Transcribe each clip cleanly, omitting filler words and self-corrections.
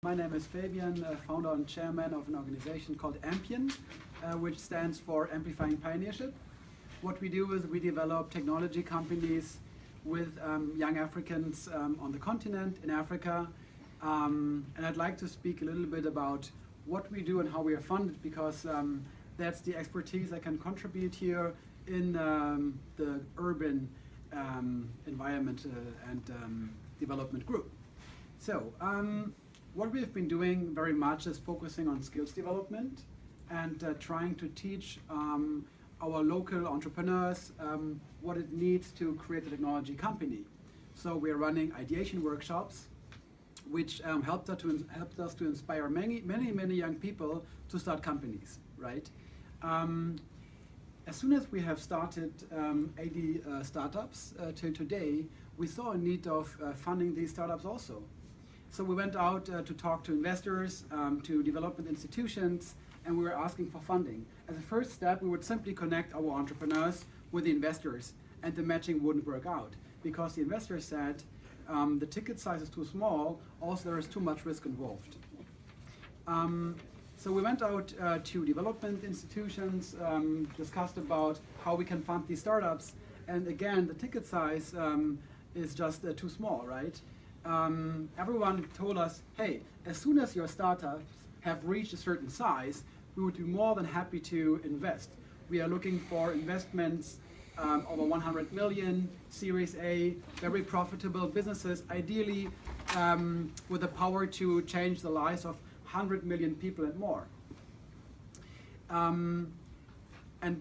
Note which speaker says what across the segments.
Speaker 1: My name is Fabian, founder and chairman of an organization called AMPION, which stands for Amplifying Pioneership. What we do is we develop technology companies with young Africans on the continent, in Africa. And I'd like to speak a little bit about what we do and how we are funded, because that's the expertise I can contribute here in the urban environment and development group. So, what we have been doing very much is focusing on skills development and trying to teach our local entrepreneurs what it needs to create a technology company. So we are running ideation workshops, which helped us to inspire many young people to start companies, right? As soon as we have started 80 startups till today, we saw a need of funding these startups also. So we went out to talk to investors, to development institutions, and we were asking for funding. As a first step, we would simply connect our entrepreneurs with the investors, and the matching wouldn't work out because the investors said the ticket size is too small, also there is too much risk involved. So we went out to development institutions, discussed about how we can fund these startups, and again, the ticket size is just too small, right? Everyone told us, hey, as soon as your startups have reached a certain size, we would be more than happy to invest. We are looking for investments over 100 million, Series A, very profitable businesses, ideally with the power to change the lives of 100 million people and more. And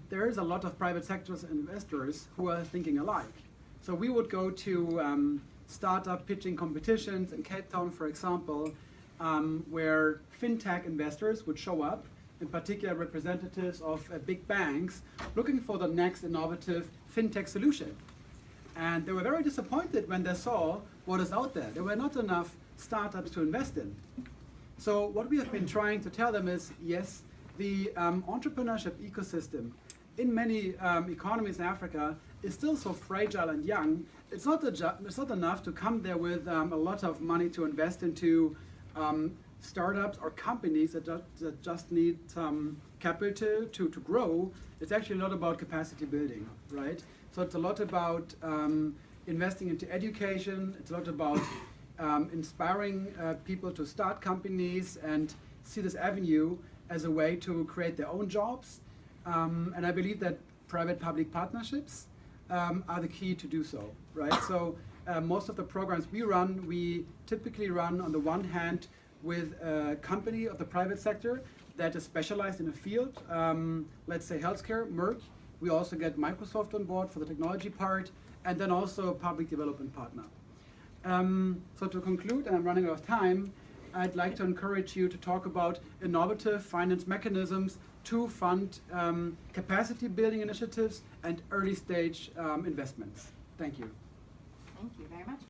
Speaker 1: there is a lot of private sector investors who are thinking alike. So we would go to startup pitching competitions in Cape Town, for example, where fintech investors would show up, in particular representatives of big banks, looking for the next innovative fintech solution. And they were very disappointed when they saw what is out there. There were not enough startups to invest in. So what we have been trying to tell them is, yes, the entrepreneurship ecosystem in many economies in Africa is still so fragile and young. It's not enough to come there with a lot of money to invest into startups or companies that just need some capital to grow. It's actually a lot about capacity building, right? So it's a lot about investing into education. It's a lot about inspiring people to start companies and see this avenue as a way to create their own jobs. And I believe that private-public partnerships are the key to do so, right? So most of the programs we typically run on the one hand with a company of the private sector that is specialized in a field, let's say healthcare, Merck. We also get Microsoft on board for the technology part, and then also a public development partner. So to conclude, and I'm running out of time, I'd like to encourage you to talk about innovative finance mechanisms to fund capacity building initiatives and early stage investments. Thank you.
Speaker 2: Thank you very much.